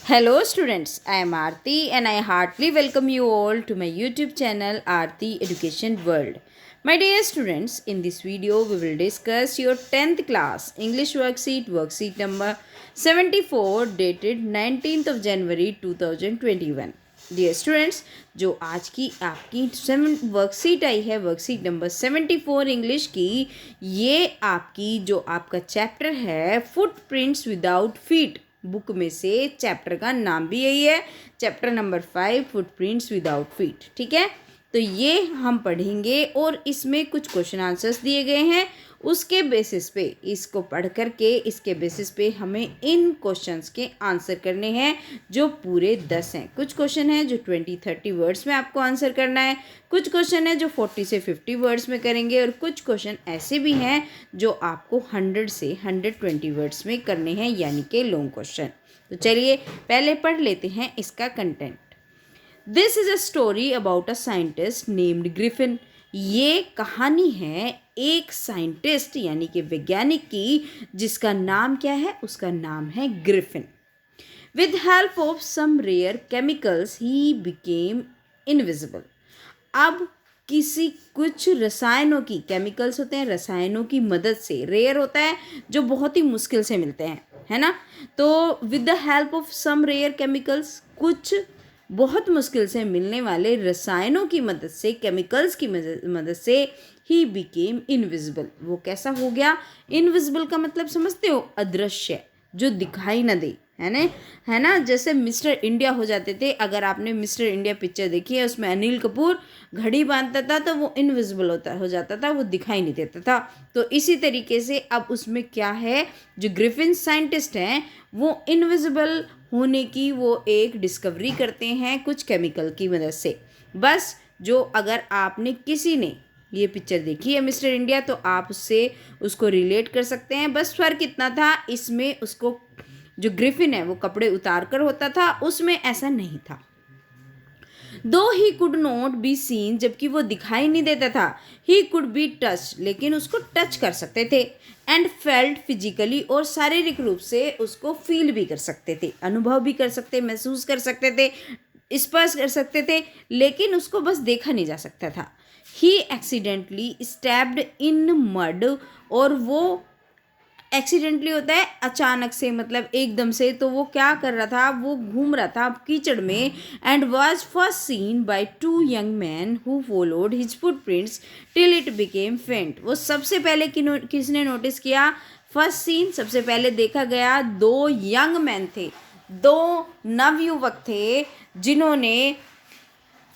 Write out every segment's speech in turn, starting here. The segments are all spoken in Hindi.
Hello students, I am Aarti and I heartily welcome you all to my YouTube channel Aarti Education World. My dear students, in this video we will discuss your 10th class English worksheet number 74 dated 19th of January 2021. Dear students, जो आज की आपकी वर्कशीट आई है वर्कशीट नंबर 74 इंग्लिश की, ये आपकी जो आपका चैप्टर है फुटप्रिंट्स विदाउट फीट बुक में से चैप्टर का नाम भी यही है, chapter number 5 footprints without feet. ठीक है, तो ये हम पढ़ेंगे और इसमें कुछ क्वेश्चन आंसर्स दिए गए हैं। उसके बेसिस पे इसको पढ़ करके इसके बेसिस पे हमें इन क्वेश्चंस के आंसर करने हैं जो पूरे 10 हैं। कुछ क्वेश्चन हैं जो 20-30 वर्ड्स में आपको आंसर करना है, कुछ क्वेश्चन है जो 40 से 50 वर्ड्स में करेंगे और कुछ क्वेश्चन ऐसे भी हैं जो आपको 100 से 120 वर्ड्स में करने हैं, यानी कि लॉन्ग क्वेश्चन। तो चलिए पहले पढ़ लेते हैं इसका content. This is a story about a scientist named Griffin. ये कहानी है एक साइंटिस्ट यानी कि वैज्ञानिक की जिसका नाम क्या है, उसका नाम है Griffin. With help of some rare chemicals he became invisible. अब कुछ रसायनों की, केमिकल्स होते हैं रसायनों की मदद से, रेयर होता है जो बहुत ही मुश्किल से मिलते हैं, है ना। तो with the help of some rare chemicals, कुछ बहुत मुश्किल से मिलने वाले रसायनों की मदद से, केमिकल्स की मदद से ही बिकेम इनविजिबल। वो कैसा हो गया? इनविजिबल का मतलब समझते हो? अदृश्य, जो दिखाई न दे, है ना। जैसे मिस्टर इंडिया हो जाते थे। अगर आपने मिस्टर इंडिया पिक्चर देखी है, उसमें अनिल कपूर घड़ी बांधता था तो वो इनविजिबल हो जाता था, वो दिखाई नहीं देता था। तो इसी तरीके से अब उसमें क्या है, जो ग्रिफिन साइंटिस्ट हैं वो इनविजिबल होने की वो एक डिस्कवरी करते हैं कुछ केमिकल की मदद से। बस जो अगर आपने किसी ने ये पिक्चर देखी है मिस्टर इंडिया, तो आप उसको रिलेट कर सकते हैं। बस फर्क इतना था, इसमें उसको जो ग्रिफिन है वो कपड़े उतार कर होता था, उसमें ऐसा नहीं था। दो he could not be seen, जबकि वो दिखाई नहीं देता था। ही कुड बी टच, लेकिन उसको टच कर सकते थे। एंड फेल्ट फिजिकली, और शारीरिक रूप से उसको फील भी कर सकते थे, अनुभव भी कर सकते, महसूस कर सकते थे, स्पर्श कर सकते थे, लेकिन उसको बस देखा नहीं जा सकता था। ही एक्सीडेंटली स्टैब्ड इन मड, और वो एक्सीडेंटली होता है अचानक से, मतलब एकदम से। तो वो क्या कर रहा था, वो घूम रहा था कीचड़ में। And was first seen by 2 young man who followed his footprints till it became faint. वो सबसे पहले किसने नोटिस किया? फर्स्ट सीन, सबसे पहले देखा गया 2 यंग मैन थे, 2 नवयुवक थे जिन्होंने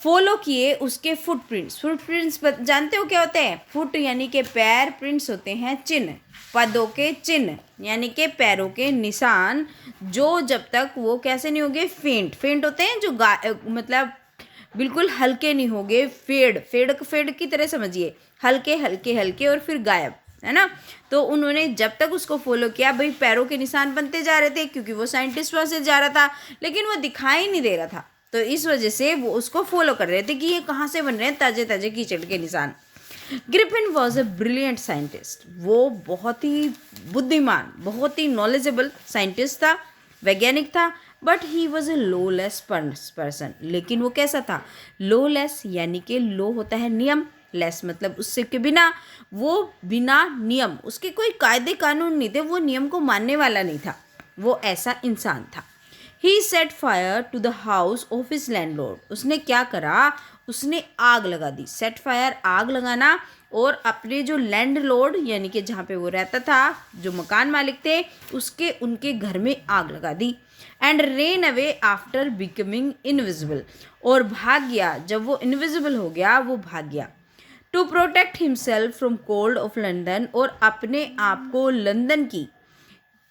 फॉलो किए उसके फुटप्रिंट्स जानते हो क्या होते हैं? फुट यानी कि पैर, प्रिंट्स होते हैं चिन्ह, पदों के चिन्ह यानी कि पैरों के निशान, जो जब तक वो कैसे नहीं होंगे, फेंट होते हैं, जो मतलब बिल्कुल हल्के नहीं होंगे, फेड की तरह समझिए, हल्के हल्के हल्के और फिर गायब, है ना। तो उन्होंने जब तक उसको फॉलो किया, भाई पैरों के निशान बनते जा रहे थे, क्योंकि वो साइंटिस्ट वहाँ से जा रहा था, लेकिन वो दिखाई नहीं दे रहा था। तो इस वजह से वो उसको फॉलो कर रहे थे कि ये कहाँ से बन रहे हैं ताजे ताजे कीचड़ के निशान। Griffin was a brilliant scientist. वो बहुत ही बुद्धिमान, बहुत ही नॉलेजेबल साइंटिस्ट था, वैज्ञानिक था। But he was a lawless person. लेकिन वो कैसा था? लोलेस यानी कि लो होता है नियम, लेस मतलब उससे के बिना, वो बिना नियम, उसके कोई कायदे कानून नहीं थे, वो नियम को मानने वाला नहीं था, वो ऐसा इंसान था। He set fire to the house of his landlord. उसने क्या करा? उसने आग लगा दी। सेट फायर आग लगाना, और अपने जो लैंडलॉर्ड यानी कि जहाँ पे वो रहता था, जो मकान मालिक थे, उनके घर में आग लगा दी। And ran away after becoming invisible, और भाग गया, जब वो इनविजिबल हो गया वो भाग गया। To protect himself from cold of London, और अपने आप को लंदन की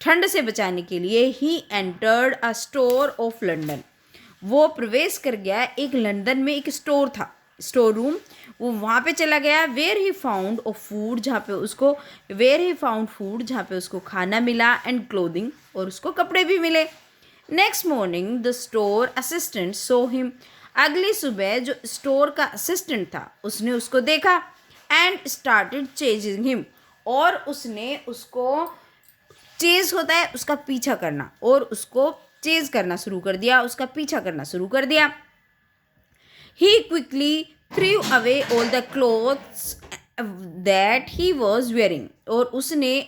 ठंड से बचाने के लिए he entered a store of London. वो प्रवेश कर गया एक लंदन में एक स्टोर था, स्टोर रूम, वो वहाँ पे चला गया। वेयर ही फाउंड फूड, जहाँ पे उसको खाना मिला, एंड क्लोथिंग, और उसको कपड़े भी मिले। Next morning the store assistant saw him. अगली सुबह जो स्टोर का असिस्टेंट था उसने उसको देखा। एंड स्टार्टेड चेजिंग हिम, और उसने उसको, चेज होता है उसका पीछा करना, और उसको चेज करना शुरू कर दिया, उसका पीछा करना शुरू कर दिया। He quickly threw away all the clothes that he was wearing. और उसने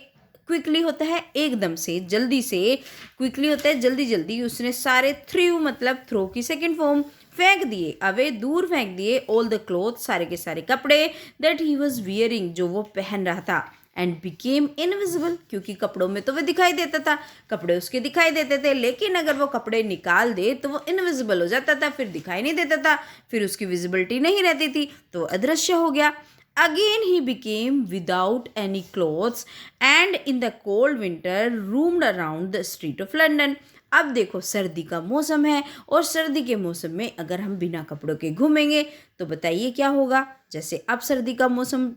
क्विकली होता है एकदम से, जल्दी से, क्विकली होता है जल्दी जल्दी, उसने सारे थ्रू मतलब थ्रो की सेकेंड फॉर्म, फेंक दिए, अवे दूर फेंक दिए, ऑल द क्लोथ सारे के सारे कपड़े, दैट ही वॉज वियरिंग जो वो पहन रहा था, एंड बिकेम इनविजिबल क्योंकि कपड़ों में तो वह दिखाई देता था, कपड़े उसके दिखाई देते थे, लेकिन अगर वो कपड़े निकाल दे तो वो इनविजिबल हो जाता था, फिर दिखाई नहीं देता था, फिर उसकी विजिबिलिटी नहीं रहती थी, तो अदृश्य हो गया। Again he became without any clothes and in the cold winter roamed around the street of London. अब देखो सर्दी का मौसम है और सर्दी के मौसम में अगर हम बिना कपड़ों के घूमेंगे तो बताइए क्या होगा। जैसे अब सर्दी का मौसम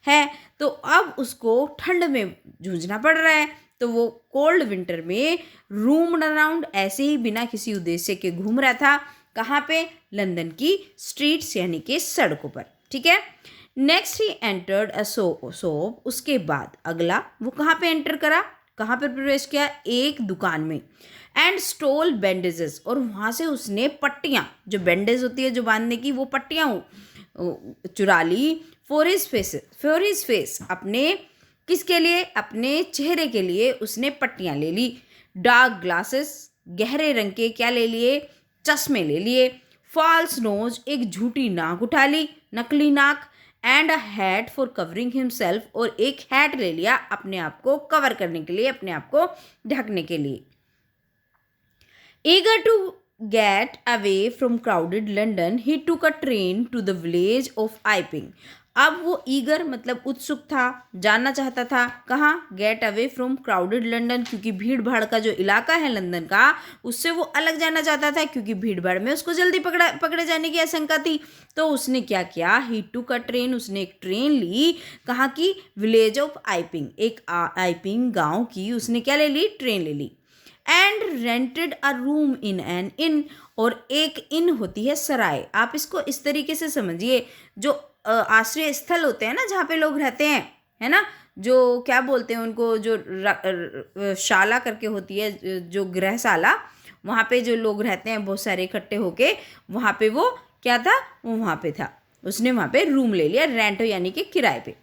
है तो अब उसको ठंड में जूझना पड़ रहा है, तो वो कोल्ड विंटर में रूम्ड अराउंड ऐसे ही बिना किसी उद्देश्य के घूम रहा था। कहाँ पे? लंदन की स्ट्रीट्स यानी कि सड़कों पर। ठीक है। Next he entered a shop. उसके बाद अगला वो कहाँ पे एंटर करा, कहाँ पर प्रवेश किया? एक दुकान में। एंड स्टोल बैंडेजेस, और वहाँ से उसने पट्टियाँ, जो बैंडेज होती है जो बांधने की, वो पट्टियाँ चुरा ली। फॉर हिज फेस, अपने किसके लिए? अपने चेहरे के लिए उसने पट्टियाँ ले ली। डार्क ग्लासेस, गहरे रंग के क्या ले लिए? चश्मे ले लिए। फॉल्स नोज, एक झूठी नाक उठा ली, नकली नाक। And a hat for covering himself, और एक हैट ले लिया अपने आप को कवर करने के लिए, अपने आप को ढकने के लिए। Eager to get away from crowded London, he took a train to the village of Iping. अब वो ईगर मतलब उत्सुक था, जानना चाहता था कहाँ? Get away from crowded London, क्योंकि भीड़ भाड़ का जो इलाका है लंदन का, उससे वो अलग जाना चाहता था, क्योंकि भीड़ भाड़ में उसको जल्दी पकड़े जाने की आशंका थी। तो उसने क्या किया? ही टूक अ ट्रेन, उसने एक ट्रेन ली। कहाँ की? विलेज ऑफ आइपिंग, एक आइपिंग गाँव की उसने क्या ले ली? ट्रेन ले ली। And rented a room in an inn, और एक इन होती है सराय। आप इसको इस तरीके से समझिए, जो आश्रय स्थल होते हैं ना जहाँ पे लोग रहते हैं, है ना, जो क्या बोलते हैं उनको, जो शाला करके होती है, जो गृहशाला, वहाँ पे जो लोग रहते हैं बहुत सारे इकट्ठे होके, वहाँ पे वो क्या था? वो वहाँ पे था, उसने वहाँ पे रूम ले लिया, रेंट यानी कि किराए पे।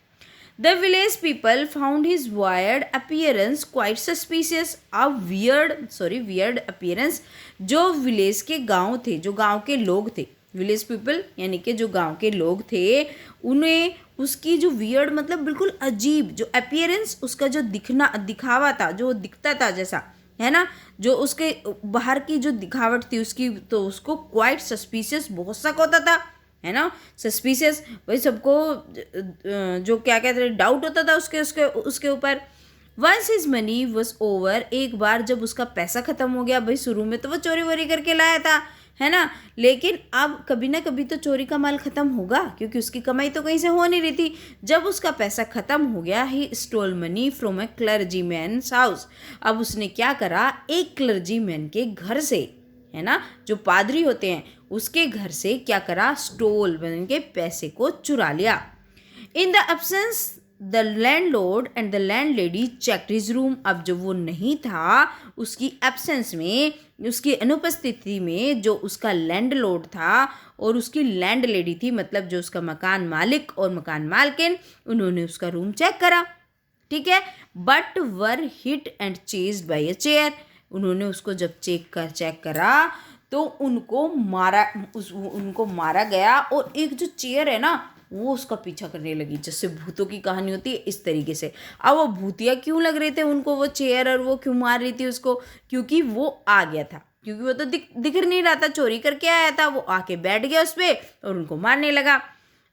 The village people found his weird appearance quite suspicious. अब weird appearance, जो विलेज के गांव थे, जो गांव के लोग थे, विलेज पीपल यानी कि जो गांव के लोग थे, उन्हें उसकी जो वियर्ड मतलब बिल्कुल अजीब जो अपीयरेंस, उसका जो दिखावा था, जो दिखता था जैसा, है ना, जो उसके बाहर की जो दिखावट थी उसकी, तो उसको क्वाइट सस्पिशियस, बहुत शक होता था, है ना, सस्पिशियस। वही सबको जो क्या कहते हैं, डाउट होता था उसके उसके उसके ऊपर। Once his money was over, एक बार जब उसका पैसा ख़त्म हो गया, भाई शुरू में तो वो चोरी वोरी करके लाया था, है ना, लेकिन अब कभी ना कभी तो चोरी का माल ख़त्म होगा, क्योंकि उसकी कमाई तो कहीं से हो नहीं रही थी। जब उसका पैसा ख़त्म हो गया, he stole money from a clergyman's house. अब उसने क्या करा? एक क्लर्जी मैन के घर से, है ना, जो पादरी होते हैं, उसके घर से क्या करा? स्टोल बन के पैसे को चुरा लिया। In the absence the landlord and the landlady checked his room. अब जब वो नहीं था, उसकी एब्सेंस में, उसकी अनुपस्थिति में, जो उसका लैंडलॉर्ड था और उसकी लैंडलेडी थी, मतलब जो उसका मकान मालिक और मकान मालकिन, उन्होंने उसका रूम चेक करा। ठीक है। But were hit and chased by a chair. उन्होंने उसको जब चेक करा तो उनको मारा गया, और एक जो चेयर है ना, वो उसका पीछा करने लगी, जैसे भूतों की कहानी होती है इस तरीके से। अब वो भूतिया क्यों लग रहे थे उनको वो चेयर, और वो क्यों मार रही थी उसको? क्योंकि वो आ गया था, क्योंकि वो तो दिख नहीं रहा था, चोरी करके आया था, वो आके बैठ गया उस पर और उनको मारने लगा।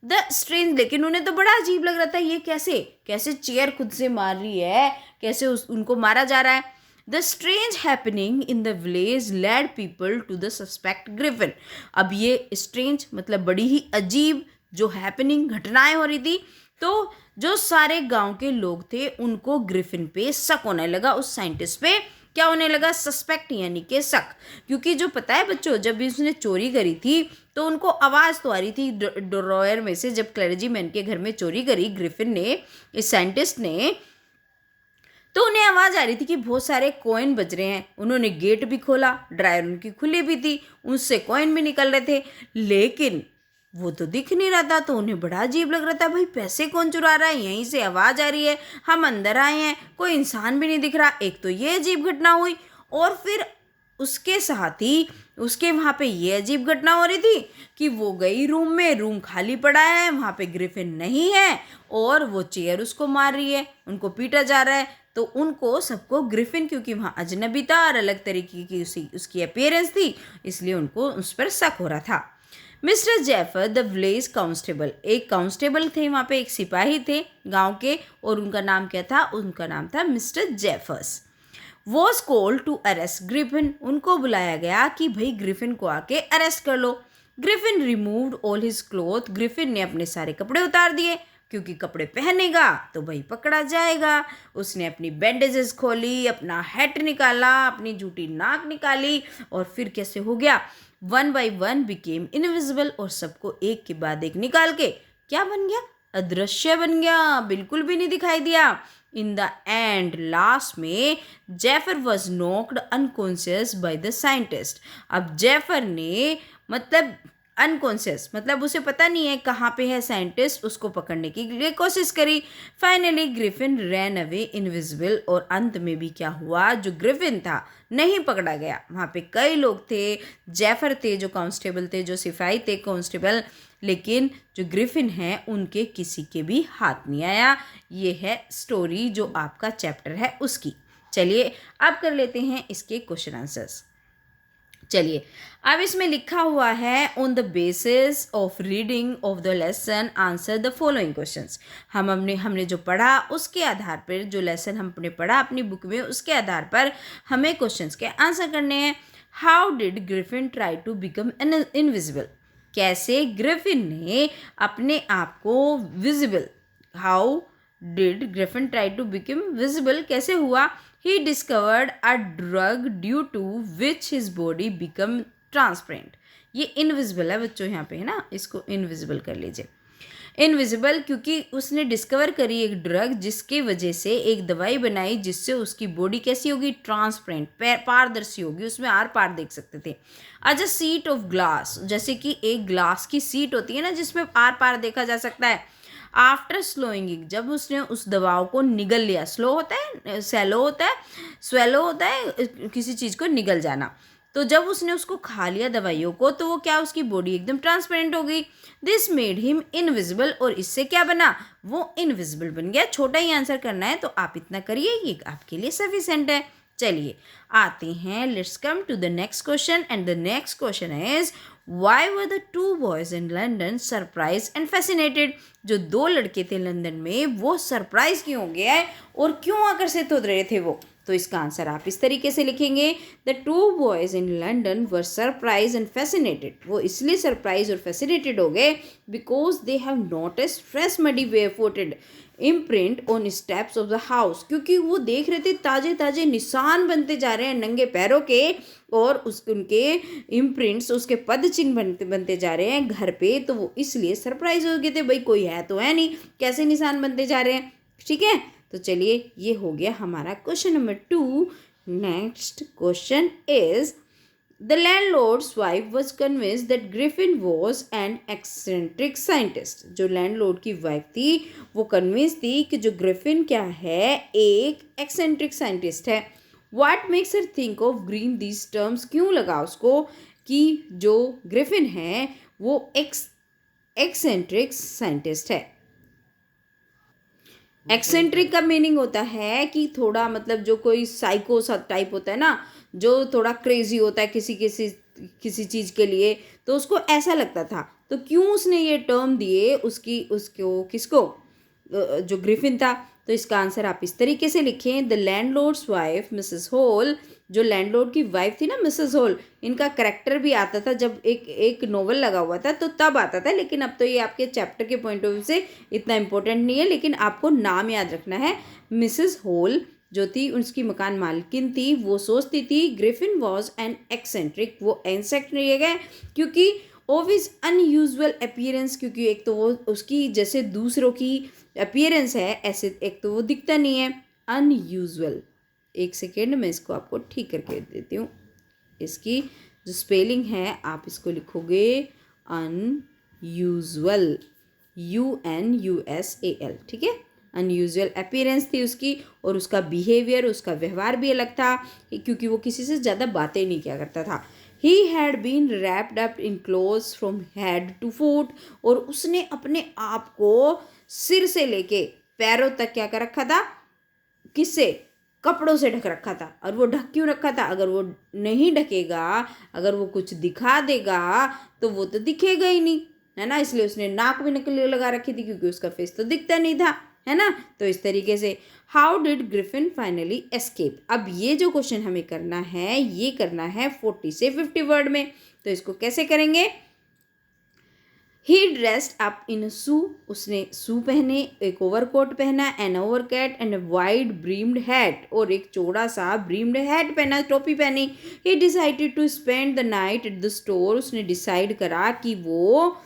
द स्ट्रेंज, लेकिन उन्हें तो बड़ा अजीब लग रहा था, ये कैसे चेयर खुद से मार रही है, कैसे उनको मारा जा रहा है। The strange happening in the village led people to the suspect Griffin. अब ये स्ट्रेंज मतलब बड़ी ही अजीब जो हैपनिंग, घटनाएं हो रही थी, तो जो सारे गांव के लोग थे उनको ग्रिफिन पे शक होने लगा, उस साइंटिस्ट पे क्या होने लगा? सस्पेक्ट यानी कि शक। क्योंकि जो पता है बच्चों, जब भी उसने चोरी करी थी तो उनको आवाज़ तो आ रही थी ड्रॉयर में से, जब क्लर्जी मैन के घर में चोरी करी ग्रिफिन ने, इस साइंटिस्ट ने, तो उन्हें आवाज़ आ रही थी कि बहुत सारे कॉइन बज रहे हैं। उन्होंने गेट भी खोला, ड्रायर उनकी खुली भी थी, उससे कॉइन भी निकल रहे थे, लेकिन वो तो दिख नहीं रहा था। तो उन्हें बड़ा अजीब लग रहा था, भाई पैसे कौन चुरा रहा है, यहीं से आवाज़ आ रही है, हम अंदर आए हैं, कोई इंसान भी नहीं दिख रहा। एक तो ये अजीब घटना हुई, और फिर उसके साथ ही उसके वहाँ पे ये अजीब घटना हो रही थी कि वो गई रूम में, रूम खाली पड़ा है, वहाँ पे ग्रिफिन नहीं है, और वो चेयर उसको मार रही है, उनको पीटा जा रहा है। तो उनको सबको ग्रिफिन, क्योंकि वहाँ अजनबी था और अलग तरीके की उसकी अपीयरेंस थी, इसलिए उनको उस पर शक हो रहा था। मिस्टर जेफर द विलेज कांस्टेबल, एक कांस्टेबल थे वहाँ पे, एक सिपाही थे गांव के, और उनका नाम क्या था, उनका नाम था Mister Jeffers. Was called to arrest Griffin, उनको बुलाया गया कि भाई ग्रिफिन को आके अरेस्ट कर लो। Griffin removed all his cloth, Griffin ने अपने सारे कपड़े उतार दिए, क्योंकि कपड़े पहनेगा तो भाई पकड़ा जाएगा। उसने अपनी बैंडेजेस खोली, अपना हैट निकाला, अपनी झूठी नाक निकाली, और फिर कैसे हो गया, one by one became invisible, और सबको एक के बाद एक निकाल के क्या बन गया, अदृश्य बन गया, बिल्कुल भी नहीं दिखाई दिया। इन द एंड, लास्ट में Jaffer was knocked unconscious by the scientist. अब जेफर ने मतलब अनकॉन्शियस, मतलब उसे पता नहीं है कहाँ पे है साइंटिस्ट, उसको पकड़ने की लिए कोशिश करी। Finally Griffin ran away invisible, और अंत में भी क्या हुआ, जो ग्रिफिन था नहीं पकड़ा गया। वहाँ पे कई लोग थे, जेफर थे जो कांस्टेबल थे, जो सिपाही थे कांस्टेबल, लेकिन जो ग्रिफिन है उनके किसी के भी हाथ नहीं आया। ये है स्टोरी जो आपका चैप्टर है उसकी। चलिए अब कर लेते हैं इसके क्वेश्चन आंसर्स। चलिए अब इसमें लिखा हुआ है, on the basis of reading of the lesson answer the following questions. हमने जो पढ़ा उसके आधार पर, जो लेसन हमने पढ़ा अपनी बुक में, उसके आधार पर हमें क्वेश्चंस के आंसर करने हैं। How did Griffin try to become invisible, कैसे ग्रिफिन ने अपने आप को visible, how did Griffin try to become visible, कैसे हुआ। He discovered a drug due to which his body become transparent. ये इनविजिबल है बच्चों, यहाँ पे है ना, इसको इनविजिबल कर लीजिए। इनविजिबल क्योंकि उसने डिस्कवर करी एक ड्रग, जिसके वजह से एक दवाई बनाई जिससे उसकी बॉडी कैसी होगी, ट्रांसपेरेंट, पारदर्शी होगी, उसमें आर पार देख सकते थे। As a sheet of glass, जैसे कि एक ग्लास की सीट होती है ना जिसमें आर पार देखा जा सकता है। आफ्टर स्लोइंग, जब उसने उस दवाओं को निगल लिया, स्लो होता है, सेलो होता है, स्वेलो होता है किसी चीज़ को निगल जाना, तो जब उसने उसको खा लिया दवाइयों को, तो वो क्या, उसकी बॉडी एकदम ट्रांसपेरेंट हो गई। दिस मेड हिम इनविजिबल, और इससे क्या बना, वो इनविजिबल बन गया। छोटा ही आंसर करना है तो आप इतना करिए, ये आपके लिए सफिशिएंट है। चलिए आते हैं, let's come to the next question, and the next question is, Why were the two boys in London surprised and fascinated? जो दो लड़के थे लंदन में, वो सरप्राइज क्यों हो गया है और क्यों आकर्षित हो रहे थे वो, तो इसका आंसर आप इस तरीके से लिखेंगे, the two boys in London were surprise and fascinated, वो इसलिए सरप्राइज और फैसिनेटेड हो गए because they have noticed fresh muddy बेयरफुटेड imprint on steps of the house, क्योंकि वो देख रहे थे ताजे ताजे निशान बनते जा रहे हैं नंगे पैरों के, और उनके इम्प्रिंट्स, उसके पद चिन्ह बनते जा रहे हैं घर पे, तो वो इसलिए सरप्राइज हो गए थे, भाई कोई है तो है नहीं, कैसे निशान बनते जा रहे हैं। ठीक है, तो चलिए ये हो गया हमारा question number 2। Next question is, the landlord's wife was convinced that Griffin was an eccentric scientist, जो लैंडलॉर्ड की वाइफ थी वो कन्विंस थी कि जो ग्रिफिन क्या है, एक एक्सेंट्रिक साइंटिस्ट है। What makes her think of green these terms, क्यों लगा उसको कि जो ग्रिफिन है वो एक्सेंट्रिक साइंटिस्ट है। एक्सेंट्रिक का मीनिंग होता है कि थोड़ा, मतलब जो कोई साइको सा टाइप होता है ना, जो थोड़ा क्रेजी होता है किसी चीज़ के लिए, तो उसको ऐसा लगता था। तो क्यों उसने ये टर्म दिए उसको किसको, जो ग्रिफिन था। तो इसका आंसर आप इस तरीके से लिखें, the landlord's wife Mrs Hall, जो लैंडलॉर्ड की वाइफ थी ना मिसेस होल, इनका करेक्टर भी आता था जब एक नोवेल लगा हुआ था तो तब आता था, लेकिन अब तो ये आपके चैप्टर के पॉइंट ऑफ व्यू से इतना इंपॉर्टेंट नहीं है, लेकिन आपको नाम याद रखना है। मिसेस होल जो थी, उसकी मकान मालकिन थी, वो सोचती थी ग्रिफिन वॉज एन एक्सेंट्रिक, वो एक्सेंट्रिक है क्योंकि ऑफ हिज अनयूजुअल अपीयरेंस, क्योंकि एक तो वो उसकी जैसे दूसरों की अपीयरेंस है ऐसे, एक तो वो दिखता नहीं है, अनयूजुअल। एक सेकेंड, मैं इसको आपको ठीक करके देती हूँ। इसकी जो स्पेलिंग है आप इसको लिखोगे अनयूजुअल, UNUSAL, ठीक है। अनयूजुअल अपीयरेंस थी उसकी, और उसका बिहेवियर, उसका व्यवहार भी अलग था, क्योंकि वो किसी से ज़्यादा बातें नहीं किया करता था। He had been wrapped up in clothes from head to foot, और उसने अपने आप को सिर से लेके पैरों तक क्या कर रखा था, किससे, कपड़ों से ढक रखा था। और वो ढक क्यों रखा था? अगर वो नहीं ढकेगा, अगर वो कुछ दिखा देगा तो वो तो दिखेगा ही नहीं, है ना। इसलिए उसने नाक भी नकली लगा रखी थी, क्योंकि उसका फेस तो दिखता नहीं था, है ना। तो इस तरीके से how did Griffin finally escape. अब ये जो क्वेश्चन हमें करना है, ये करना है 40 से 50 वर्ड में। तो इसको कैसे करेंगे? ही ड्रेस्ड अप इन शू, उसने शू पहने, एक ओवरकोट पहना, an overcoat and wide brimmed hat, और एक चौड़ा सा ब्रीम्ड हैट पहना, टोपी पहनी। He decided to spend the night at the store, उसने डिसाइड करा कि वो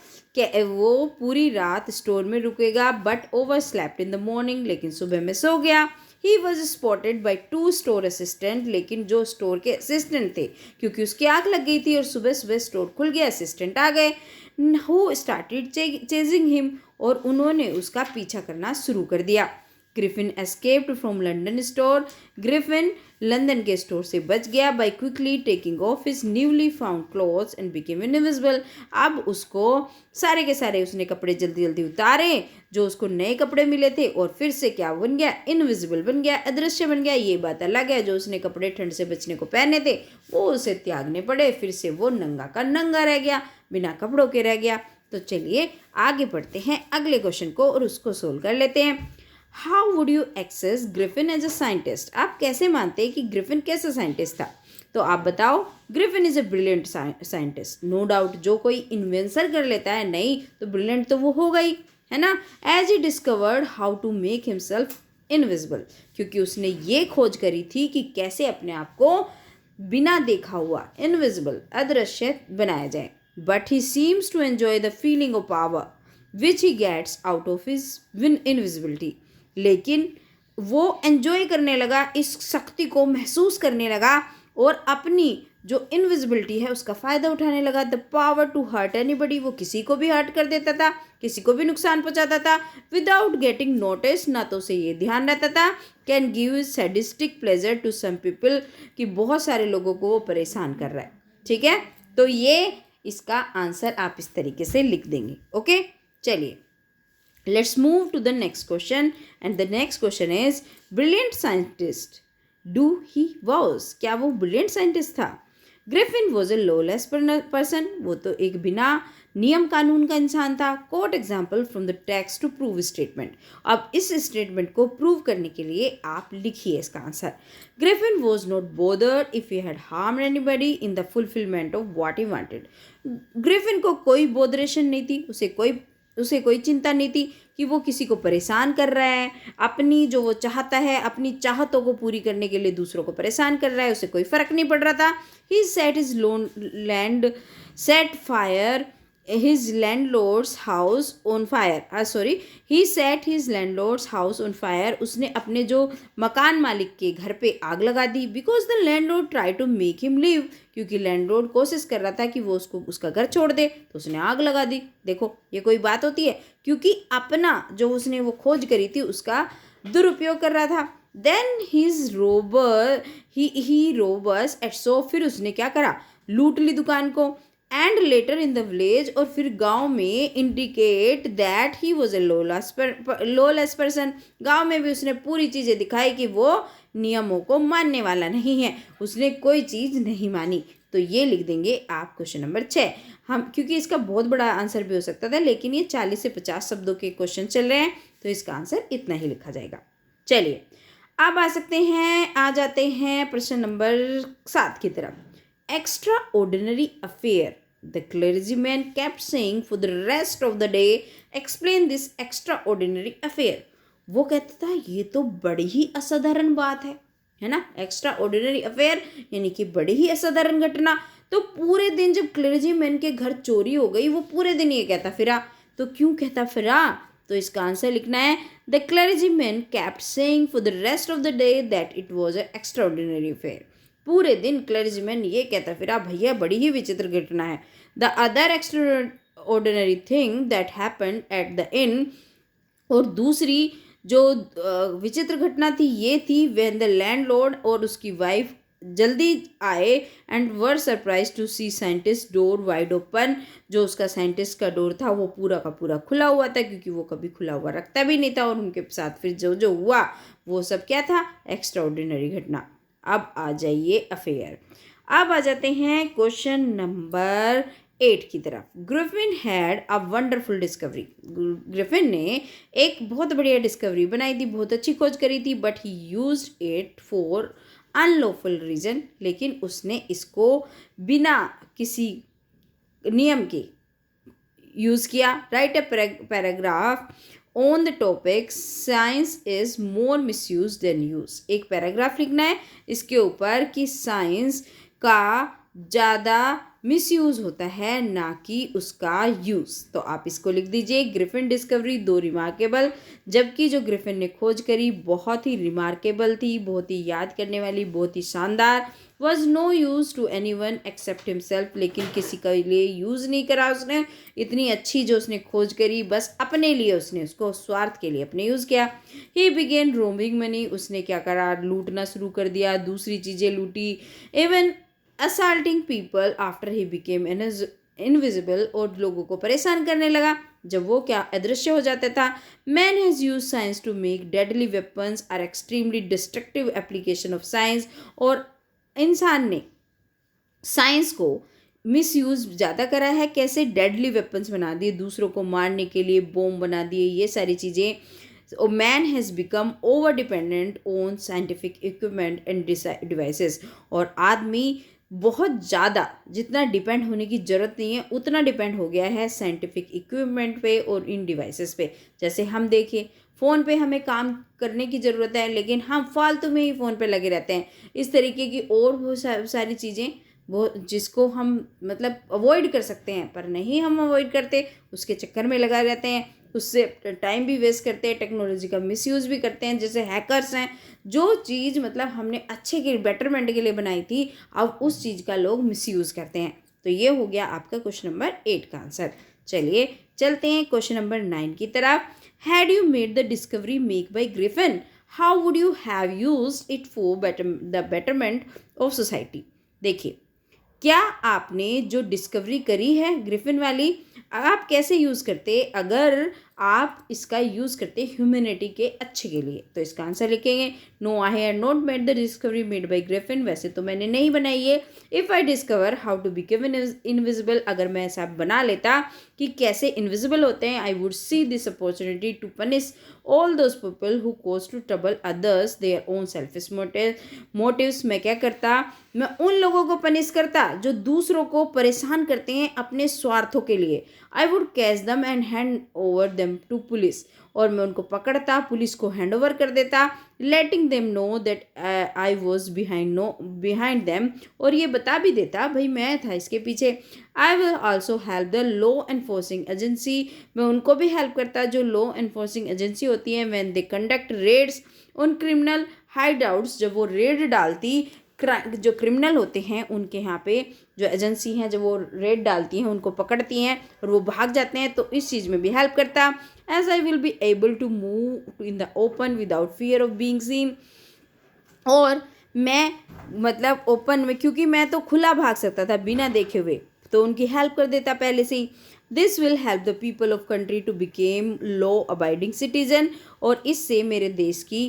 पूरी रात स्टोर में रुकेगा, but overslept in the morning, लेकिन सुबह में सो गया। He was spotted by 2 store assistant, लेकिन जो स्टोर के असिस्टेंट थे, क्योंकि उसकी आँख लग गई थी और सुबह सुबह स्टोर खुल गया, असिस्टेंट आ गए। हु स्टार्टेड चेजिंग हिम, और उन्होंने उसका पीछा करना शुरू कर दिया। Griffin escaped from London store, Griffin London के स्टोर से बच गया by quickly taking off his newly found clothes and became invisible. अब उसको सारे के सारे उसने कपड़े जल्दी जल्दी उतारे, जो उसको नए कपड़े मिले थे, और फिर से क्या बन गया? इनविजिबल बन गया, अदृश्य बन गया। ये बात अलग है, जो उसने कपड़े ठंड से बचने को पहने थे वो उसे त्यागने पड़े, फिर से वो नंगा का नंगा रह गया, बिना कपड़ों के रह गया। तो चलिए आगे बढ़ते हैं अगले क्वेश्चन को और उसको सोल्व कर लेते हैं। How would you assess Griffin as a scientist. आप कैसे मानते हैं कि ग्रिफिन कैसा साइंटिस्ट था? तो आप बताओ। Griffin is a brilliant scientist, no doubt. जो कोई इन्वेंशन कर लेता है नहीं तो ब्रिलियंट तो वो होगा ही, है ना। As he discovered how to make himself invisible, क्योंकि उसने ये खोज करी थी कि कैसे अपने आप को बिना देखा हुआ, इनविजिबल, अदृश्य बनाया जाए। But he seems to enjoy the feeling of power which he gets out of his invisibility, लेकिन वो एंजॉय करने लगा, इस शक्ति को महसूस करने लगा, और अपनी जो इनविजिबिलिटी है उसका फ़ायदा उठाने लगा। The power to hurt anybody, वो किसी को भी हर्ट कर देता था, किसी को भी नुकसान पहुंचाता था, विदाउट गेटिंग नोटिस, ना तो उसे ये ध्यान रहता था। Can give sadistic pleasure to some people, कि बहुत सारे लोगों को वो परेशान कर रहा है, ठीक है। तो ये इसका आंसर आप इस तरीके से लिख देंगे। ओके, चलिए let's move to the next question, and the next question is brilliant scientist do he was, क्या वो brilliant scientist था? Griffin was a lawless person, वो तो एक बिना नियम कानून का इंसान था। Quote example from the text to prove statement, अब इस स्टेटमेंट को प्रूव करने के लिए आप लिखिए इसका answer. Griffin was not bothered if he had harmed anybody in the fulfilment of what he wanted. Griffin को कोई बोदरेशन नहीं थी, उसे कोई चिंता नहीं थी कि वो किसी को परेशान कर रहा है, अपनी जो वो चाहता है, अपनी चाहतों को पूरी करने के लिए दूसरों को परेशान कर रहा है, उसे कोई फ़र्क नहीं पड़ रहा था। He set his land set fire his landlord's house on fire, he set his landlord's house on fire, उसने अपने जो मकान मालिक के घर पे आग लगा दी। because the landlord tried to make him leave, क्योंकि लैंडलॉर्ड कोशिश कर रहा था कि वो उसको उसका घर छोड़ दे, तो उसने आग लगा दी। देखो ये कोई बात होती है, क्योंकि अपना जो उसने वो खोज करी थी उसका दुरुपयोग कर रहा था। देन ही रोबर्स एट, सो फिर उसने क्या करा, लूट ली दुकान को। And later in the village, और फिर गांव में, indicate that he was A lawless person, गांव में भी उसने पूरी चीज़ें दिखाई कि वो नियमों को मानने वाला नहीं है, उसने कोई चीज़ नहीं मानी। तो ये लिख देंगे आप क्वेश्चन नंबर 6। हम क्योंकि इसका बहुत बड़ा आंसर भी हो सकता था, लेकिन ये 40 से 50 शब्दों के क्वेश्चन चल रहे हैं, तो इसका आंसर इतना ही लिखा जाएगा। चलिए अब आ जाते हैं प्रश्न नंबर 7 की तरफ। Extra ordinary affair, the clergyman kept saying for the rest of the day, explain this extraordinary affair। वो कहता था ये तो बड़ी ही असाधारण बात है ना। एक्स्ट्रा ऑर्डिनरी अफेयर यानी कि बड़ी ही असाधारण घटना। तो पूरे दिन जब क्लर्जीमैन के घर चोरी हो गई, वो पूरे दिन ये कहता फिरा। तो क्यों कहता फिरा? तो इसका आंसर लिखना है the clergyman kept saying for the rest of the day that it was a extraordinary affair. पूरे दिन क्लर्जीमैन ये कहता फिरा भैया बड़ी ही विचित्र घटना है। The other extraordinary thing that happened at the in, और दूसरी जो विचित्र घटना थी ये थी व्हेन द लैंडलॉर्ड और उसकी वाइफ जल्दी आए and were surprise to see scientist door wide open. जो उसका साइंटिस्ट का डोर था वो पूरा का पूरा खुला हुआ था, क्योंकि वो कभी खुला हुआ रखता भी नहीं था। और उनके साथ फिर जो जो हुआ वो सब क्या था, एक्स्ट्राऑर्डिनरी घटना। अब आ जाइए अफेयर। अब आ जाते हैं क्वेश्चन नंबर 8 की तरफ। Griffin had a wonderful discovery. Griffin ने एक बहुत बढ़िया डिस्कवरी बनाई थी, बहुत अच्छी खोज करी थी, but he used it for unlawful reason. लेकिन उसने इसको बिना किसी नियम के यूज़ किया। Write a paragraph on the topic science is more misuse than use. एक पैराग्राफ लिखना है इसके ऊपर कि साइंस का ज़्यादा मिसयूज होता है ना कि उसका यूज़। तो आप इसको लिख दीजिए ग्रिफिन डिस्कवरी दो रिमार्केबल, जबकि जो ग्रिफिन ने खोज करी बहुत ही रिमार्केबल थी, बहुत ही याद करने वाली, बहुत ही शानदार। Was no use to anyone except himself. लेकिन किसी के लिए यूज़ नहीं करा उसने। इतनी अच्छी जो उसने खोज करी बस अपने लिए उसने उसको स्वार्थ के लिए अपने यूज़ किया। ही बिगेन रोमिंग मनी। उसने क्या करा, लूटना शुरू कर दिया, दूसरी चीज़ें लूटी। Even assaulting people after he became invisible. और लोगों को परेशान करने लगा जब वो क्या अदृश्य हो जाता था। Man has use science to make deadly weapons are extremely destructive application of science. और इंसान ने साइंस को मिसयूज ज़्यादा करा है। कैसे, डेडली वेपन्स बना दिए, दूसरों को मारने के लिए बॉम्ब बना दिए, ये सारी चीज़ें। Man has become over dependent on scientific equipment end devices. और आदमी बहुत ज़्यादा, जितना डिपेंड होने की ज़रूरत नहीं है उतना डिपेंड हो गया है साइंटिफिक इक्विपमेंट पे और इन डिवाइसेस पे। जैसे हम देखिए फ़ोन पे हमें काम करने की ज़रूरत है लेकिन हम फालतू में ही फ़ोन पे लगे रहते हैं। इस तरीके की और वो सारी चीज़ें वो जिसको हम मतलब अवॉइड कर सकते हैं पर नहीं हम अवॉइड करते, उसके चक्कर में लगा रहते हैं, उससे टाइम भी वेस्ट करते हैं, टेक्नोलॉजी का मिसयूज़ भी करते हैं। जैसे हैकर्स हैं, जो चीज़ मतलब हमने अच्छे के बेटरमेंट के लिए बनाई थी अब उस चीज़ का लोग मिसयूज़ करते हैं। तो ये हो गया आपका क्वेश्चन नंबर 8 का आंसर। चलिए चलते हैं क्वेश्चन नंबर 9 की तरफ। Had you made the discovery make by Griffin, how would you have used it for the betterment of society. देखिए, क्या आपने जो डिस्कवरी करी है ग्रिफिन वाली, आप कैसे यूज़ करते अगर आप इसका यूज़ करते ह्यूमैनिटी के अच्छे के लिए। तो इसका आंसर लिखेंगे no I have not made the discovery made by Griffin. वैसे तो मैंने नहीं बनाई है। If I discover how to become invisible, अगर मैं ऐसा बना लेता कि कैसे इनविजिबल होते हैं, I would see this opportunity to punish all those people who cause to trouble others their own selfish motives. मैं क्या करता, मैं उन लोगों को पनिश करता जो दूसरों को परेशान करते हैं अपने स्वार्थों के लिए। I would catch them and hand over them to police. और मैं उनको पकड़ता, पुलिस को हैंड ओवर कर देता, letting them know that I was behind them. और ये बता भी देता भाई मैं था इसके पीछे। I will also help the law enforcing agency. मैं उनको भी हेल्प करता जो लॉ एनफोर्सिंग एजेंसी होती है व्हेन दे कंडक्ट रेड्स उन क्रिमिनल हाइडआउट्स। जब वो रेड डालती जो क्रिमिनल होते हैं उनके यहाँ पे जो एजेंसी हैं जब वो रेड डालती हैं उनको पकड़ती हैं और वो भाग जाते हैं, तो इस चीज़ में भी हेल्प करता। As I will be able to move in the open without fear of being seen. और मैं मतलब ओपन में, क्योंकि मैं तो खुला भाग सकता था बिना देखे हुए, तो उनकी हेल्प कर देता पहले से ही। This will help the people of country to become law abiding citizen. और इससे मेरे देश की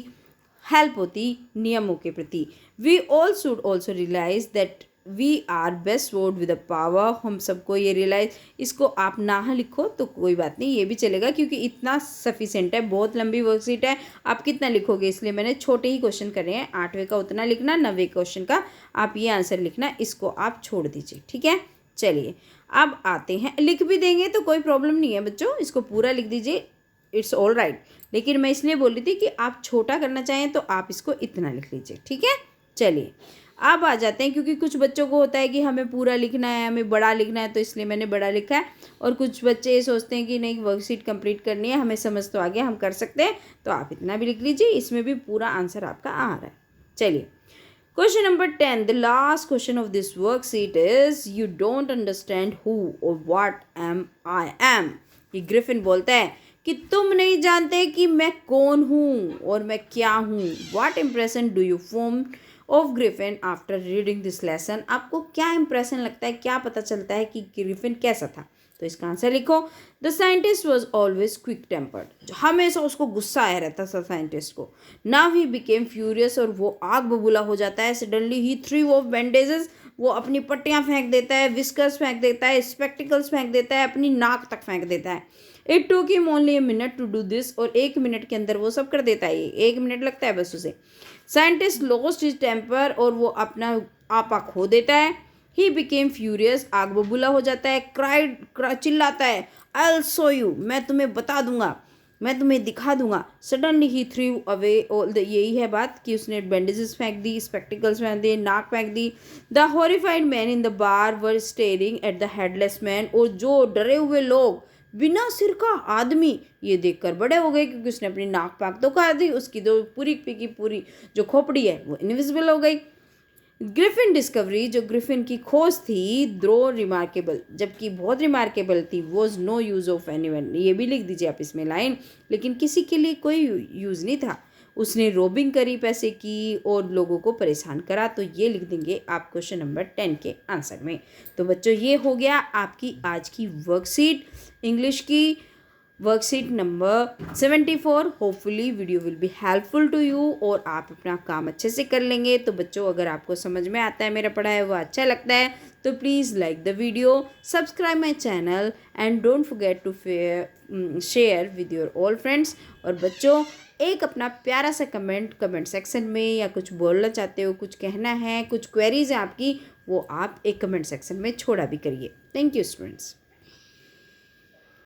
हेल्प होती नियमों के प्रति। We all should also realise that we are best word with the power. हम सबको ये रियलाइज, इसको आप ना लिखो तो कोई बात नहीं, ये भी चलेगा क्योंकि इतना सफिशेंट है। बहुत लंबी वर्कशीट है, आप कितना लिखोगे, इसलिए मैंने छोटे ही क्वेश्चन करे हैं। 8वें का उतना लिखना, 9वें क्वेश्चन का आप ये आंसर लिखना, इसको आप छोड़ दीजिए। ठीक है, चलिए अब आते हैं। लिख भी देंगे तो कोई प्रॉब्लम नहीं है बच्चों, इसको पूरा लिख दीजिए, इट्स ऑल राइट। लेकिन मैं इसलिए बोल रही थी कि आप छोटा करना चाहें तो आप इसको इतना लिख लीजिए। ठीक है, चलिए अब आ जाते हैं, क्योंकि कुछ बच्चों को होता है कि हमें पूरा लिखना है, हमें बड़ा लिखना है, तो इसलिए मैंने बड़ा लिखा है। और कुछ बच्चे ये सोचते हैं कि नहीं, वर्कशीट कंप्लीट करनी है, हमें समझ तो आ गया, हम कर सकते हैं, तो आप इतना भी लिख लीजिए, इसमें भी पूरा आंसर आपका आ रहा है। चलिए, question number 10, the last question of this worksheet is you don't understand who और व्हाट एम आई एम। ये ग्रिफिन बोलता है कि तुम नहीं जानते कि मैं कौन हूँ और मैं क्या हूँ। What impression do you form of Griffin after reading this lesson. आपको क्या इम्प्रेशन लगता है, क्या पता चलता है कि ग्रिफिन कैसा था। तो इसका आंसर लिखो। The scientist was always quick tempered. हमेशा उसको गुस्सा आया रहता था साइंटिस्ट को। नाउ ही बिकेम फ्यूरियस, और वो आग बबूला हो जाता है। Suddenly he through of bandages, वो अपनी पट्टियाँ फेंक देता है, विस्कर्स फेंक देता है, स्पेक्टिकल्स फेंक देता है, अपनी नाक तक फेंक देता है। It took him only a minute to do this, और 1 मिनट के अंदर वो सब कर देता है। 1 मिनट लगता है बस उसे। साइंटिस्ट लॉस्ट हिज टेम्पर, और वो अपना आपा खो देता है। ही बिकेम फ्यूरियस, आग बबूला हो जाता है। क्राइड, चिल्लाता है, आई विल शो यू, मैं तुम्हें बता दूंगा, मैं तुम्हें दिखा दूंगा। Suddenly he through away all the, यही है बात कि उसने बैंडेजेस फेंक दी, स्पेक्टिकल्स फेंक दिए, नाक फेंक दी। The horrified man in the bar were staring at the headless man, और जो डरे हुए लोग, बिना सिर का आदमी, ये देखकर बड़े हो गए, क्योंकि उसने अपनी नाक पाक तो कर दी, उसकी तो पूरी की पूरी जो खोपड़ी है वो इनविजिबल हो गई। ग्रिफिन डिस्कवरी, जो ग्रिफिन की खोज थी, द्रो रिमार्केबल, जबकि बहुत रिमार्केबल थी, was no use of anyone. ये भी लिख दीजिए आप इसमें लाइन, लेकिन किसी के लिए कोई यूज़ नहीं था। उसने रोबिंग करी पैसे की और लोगों को परेशान करा। तो ये लिख देंगे आप क्वेश्चन नंबर 10 के आंसर में। तो बच्चों, ये हो गया आपकी आज की वर्कशीट, इंग्लिश की worksheet number 74। Hopefully video will be helpful to you, और आप अपना काम अच्छे से कर लेंगे। तो बच्चों, अगर आपको समझ में आता है, मेरा पढ़ाया हुआ अच्छा लगता है, तो please like the video, subscribe my channel, and don't forget to share with your all friends. और बच्चों, एक अपना प्यारा सा कमेंट सेक्शन में, या कुछ बोलना चाहते हो, कुछ कहना है, कुछ क्वेरीज है आपकी, वो आप एक कमेंट सेक्शन में छोड़ा भी करिए। Thank you students.